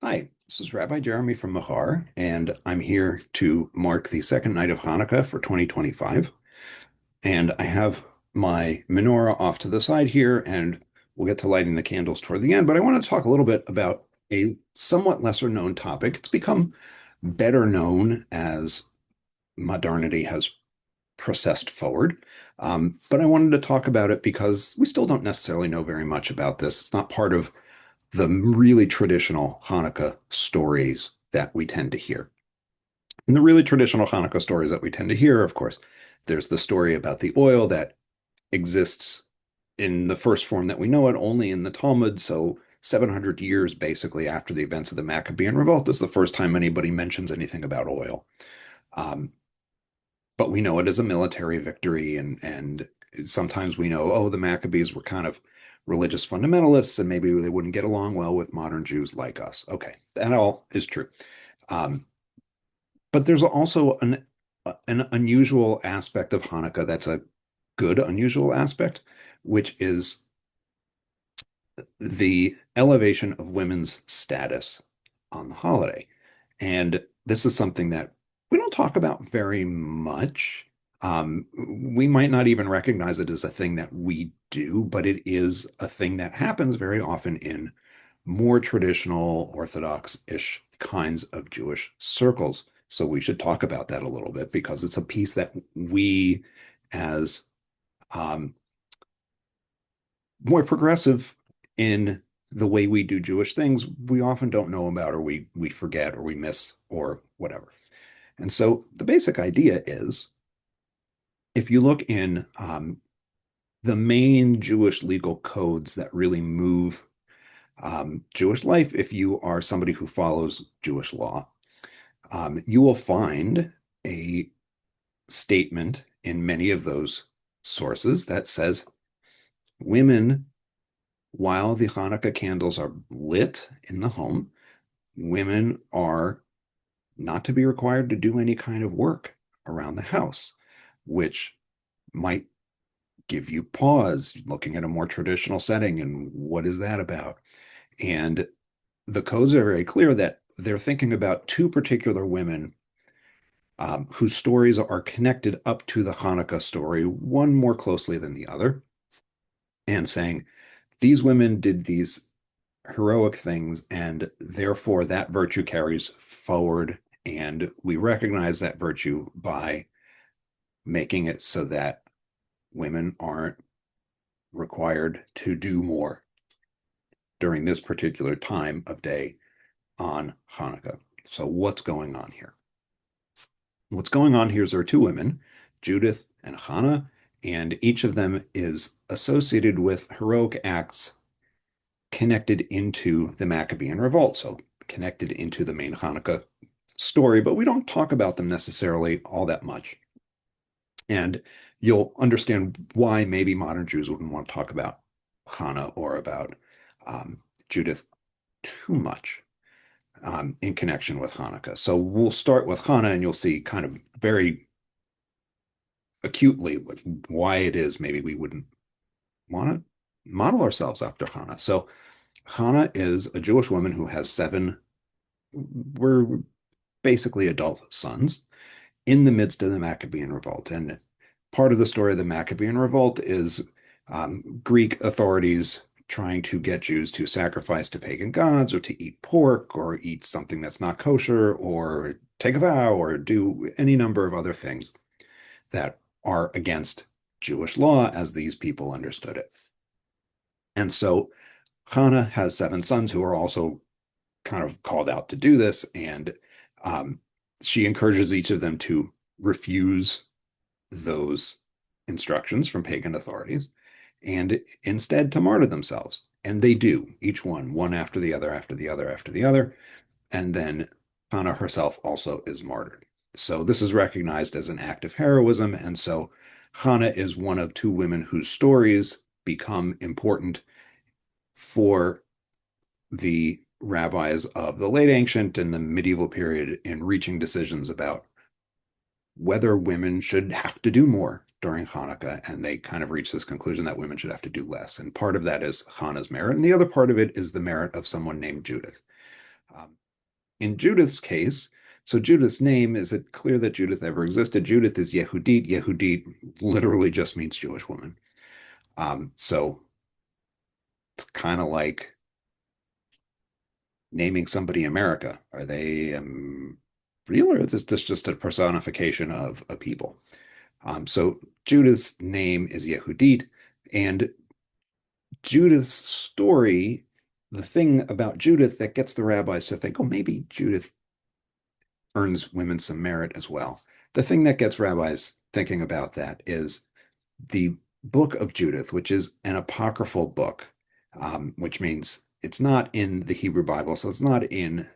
Hi, this is Rabbi Jeremy from Machar, and I'm here to mark the second night of Hanukkah for 2025. And I have my menorah off to the side here, and we'll get to lighting the candles toward the end. But I want to talk a little bit about a somewhat lesser known topic. It's become better known as modernity has processed forward. But I wanted to talk about it because we still don't necessarily know very much about this. It's not part of the really traditional Hanukkah stories that we tend to hear. And the really traditional Hanukkah stories that we tend to hear, of course, there's the story about the oil that exists in the first form that we know it only in the Talmud. So 700 years basically after the events of the Maccabean Revolt is the first time anybody mentions anything about oil. Um, but we know it as a military victory, and sometimes we know, oh, the Maccabees were kind of religious fundamentalists, and maybe they wouldn't get along well with modern Jews like us. Okay, that all is true. Um, but there's also an unusual aspect of Hanukkah that's a good unusual aspect, which is the elevation of women's status on the holiday. And this is something that we don't talk about very much. We might not even recognize it as a thing that we do, but it is a thing that happens very often in more traditional Orthodox-ish kinds of Jewish circles. So we should talk about that a little bit because it's a piece that we, as um, more progressive in the way we do Jewish things, we often don't know about, or we forget, or we miss, or whatever. And so the basic idea is, if you look in the main Jewish legal codes that really move Jewish life, if you are somebody who follows Jewish law, you will find a statement in many of those sources that says women, while the Hanukkah candles are lit in the home, women are not to be required to do any kind of work around the house, which might give you pause looking at a more traditional setting. And what is that about? And the codes are very clear that they're thinking about two particular women whose stories are connected up to the Hanukkah story, one more closely than the other, and saying these women did these heroic things, and therefore that virtue carries forward. And we recognize that virtue by making it so that women aren't required to do more during this particular time of day on Hanukkah. So, what's going on here? What's going on here is there are two women, Judith and Hannah, and each of them is associated with heroic acts connected into the Maccabean revolt. So, connected into the main Hanukkah story, but we don't talk about them necessarily all that much. And you'll understand why maybe modern Jews wouldn't want to talk about Hannah or about Judith too much in connection with Hanukkah. So we'll start with Hannah, and you'll see kind of very acutely like why it is maybe we wouldn't want to model ourselves after Hannah. So Hannah is a Jewish woman who has seven, we're basically adult sons in the midst of the Maccabean revolt. And part of the story of the Maccabean revolt is Greek authorities trying to get Jews to sacrifice to pagan gods or to eat pork or eat something that's not kosher or take a vow or do any number of other things that are against Jewish law as these people understood it. And so Hannah has seven sons who are also kind of called out to do this, and um, she encourages each of them to refuse those instructions from pagan authorities and instead to martyr themselves. And they do, each one after the other, after the other, after the other. And then Hannah herself also is martyred. So this is recognized as an act of heroism. And so Hannah is one of two women whose stories become important for the rabbis of the late ancient and the medieval period in reaching decisions about whether women should have to do more during Hanukkah. And they kind of reach this conclusion that women should have to do less. And part of that is Hannah's merit. And the other part of it is the merit of someone named Judith. in Judith's case, so Judith's name, is it clear that Judith ever existed? Judith is Yehudit. Yehudit literally just means Jewish woman. So it's kind of like naming somebody America. Are they real, or is this just a personification of a people? So Judith's name is Yehudit, and Judith's story, the thing about Judith that gets the rabbis to think, oh, maybe Judith earns women some merit as well. The thing that gets rabbis thinking about that is the book of Judith, which is an apocryphal book, which means it's not in the Hebrew Bible, so it's not in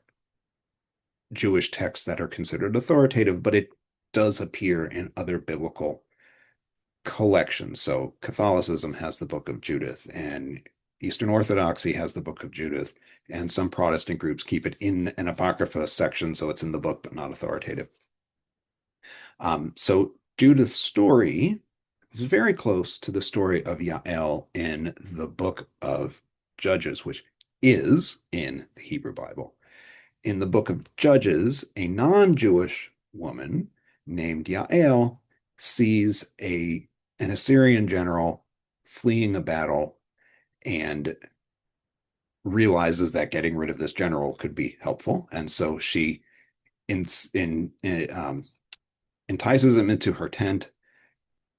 Jewish texts that are considered authoritative, but it does appear in other biblical collections. So Catholicism has the Book of Judith, and Eastern Orthodoxy has the Book of Judith, and some Protestant groups keep it in an Apocrypha section, so it's in the book but not authoritative. So Judith's story is very close to the story of Yael in the Book of Judges, which is in the Hebrew Bible. In the Book of Judges, a non-Jewish woman named Yael sees an Assyrian general fleeing a battle and realizes that getting rid of this general could be helpful. And so she entices him into her tent,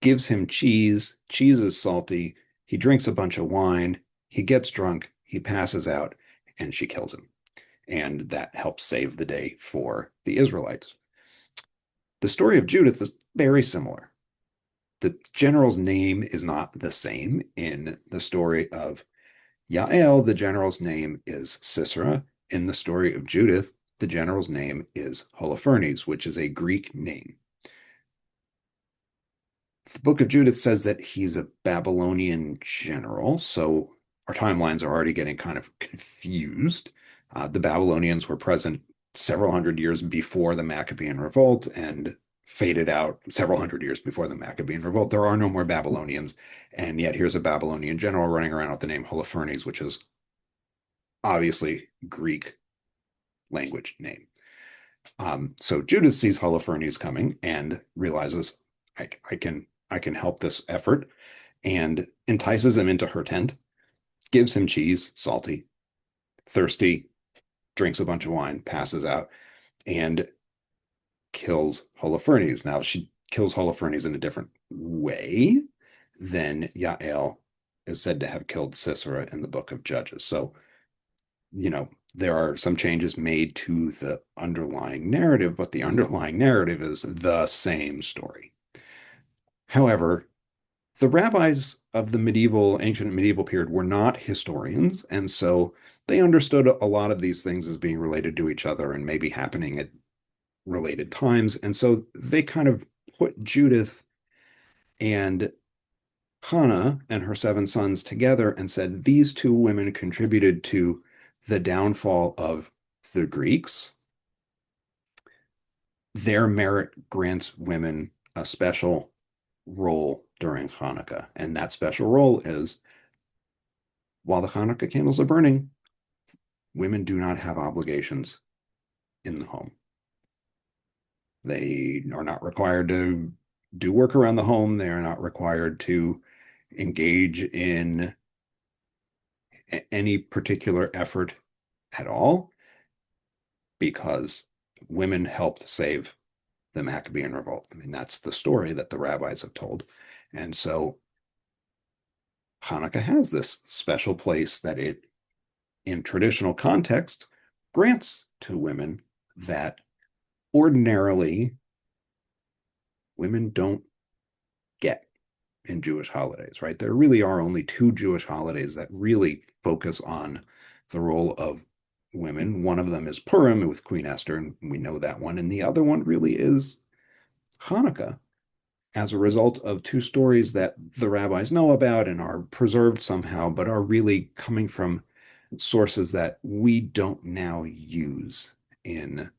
gives him cheese. Cheese is salty. He drinks a bunch of wine. He gets drunk. He passes out, and she kills him. And that helps save the day for the Israelites. The story of Judith is very similar. The general's name is not the same. In the story of Yael, the general's name is Sisera. In the story of Judith, the general's name is Holofernes, which is a Greek name. The book of Judith says that he's a Babylonian general, so our timelines are already getting kind of confused. The Babylonians were present several hundred years before the Maccabean Revolt and faded out several hundred years before the Maccabean Revolt. There are no more Babylonians, and yet here's a Babylonian general running around with the name Holofernes, which is obviously Greek language name. So Judith sees Holofernes coming and realizes I can help this effort, and entices him into her tent, gives him cheese, salty, thirsty, drinks a bunch of wine, passes out, and kills Holofernes. Now, she kills Holofernes in a different way than Yael is said to have killed Sisera in the book of Judges. So, there are some changes made to the underlying narrative, but the underlying narrative is the same story. However, the rabbis of the ancient medieval period were not historians, and so they understood a lot of these things as being related to each other and maybe happening at related times. And so they kind of put Judith and Hannah and her seven sons together and said these two women contributed to the downfall of the Greeks. Their merit grants women a special role during Hanukkah. And that special role is, while the Hanukkah candles are burning, women do not have obligations in the home. They are not required to do work around the home. They are not required to engage in any particular effort at all, because women helped save the Maccabean revolt. I mean, that's the story that the rabbis have told. And so Hanukkah has this special place that it, in traditional context, grants to women that ordinarily women don't get in Jewish holidays, right? There really are only two Jewish holidays that really focus on the role of women. One of them is Purim with Queen Esther, and we know that one. And the other one really is Hanukkah, as a result of two stories that the rabbis know about and are preserved somehow, but are really coming from sources that we don't now use in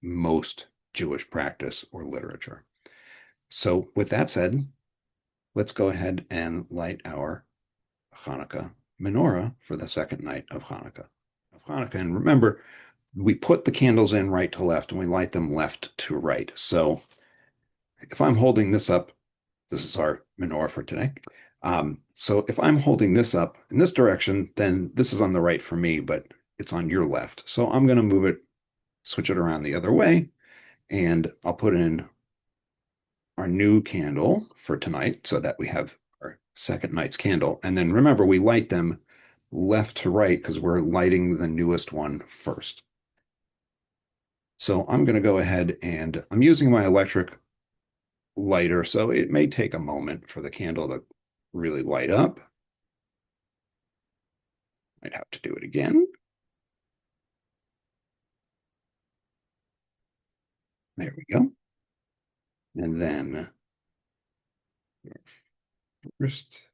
most Jewish practice or literature. So with that said, let's go ahead and light our Hanukkah menorah for the second night of Hanukkah. And remember, we put the candles in right to left and we light them left to right. So if I'm holding this up, this is our menorah for today. So if I'm holding this up in this direction, then this is on the right for me, but it's on your left. So I'm going to move it, switch it around the other way, and I'll put in our new candle for tonight so that we have our second night's candle. And then remember, we light them left to right because we're lighting the newest one first. So I'm going to go ahead and I'm using my electric lighter, so it may take a moment for the candle to really light up. I'd have to do it again. There we go. And then first,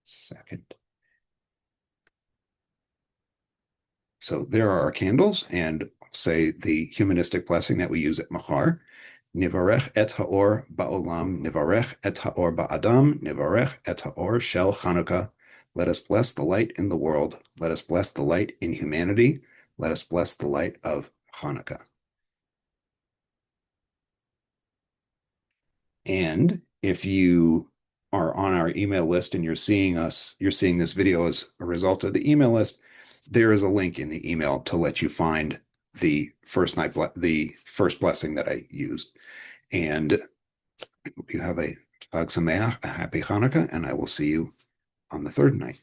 second. So there are our candles, and say the humanistic blessing that we use at Machar. Nivarech et haor ba'olam, nivarech et haor ba'adam, nivarech et haor shel Hanukkah. Let us bless the light in the world. Let us bless the light in humanity. Let us bless the light of Hanukkah. And if you are on our email list and you're seeing this video as a result of the email list, there is a link in the email to let you find the first blessing that I used. And I hope you have a Chag Sameach, a happy Hanukkah, and I will see you on the third night.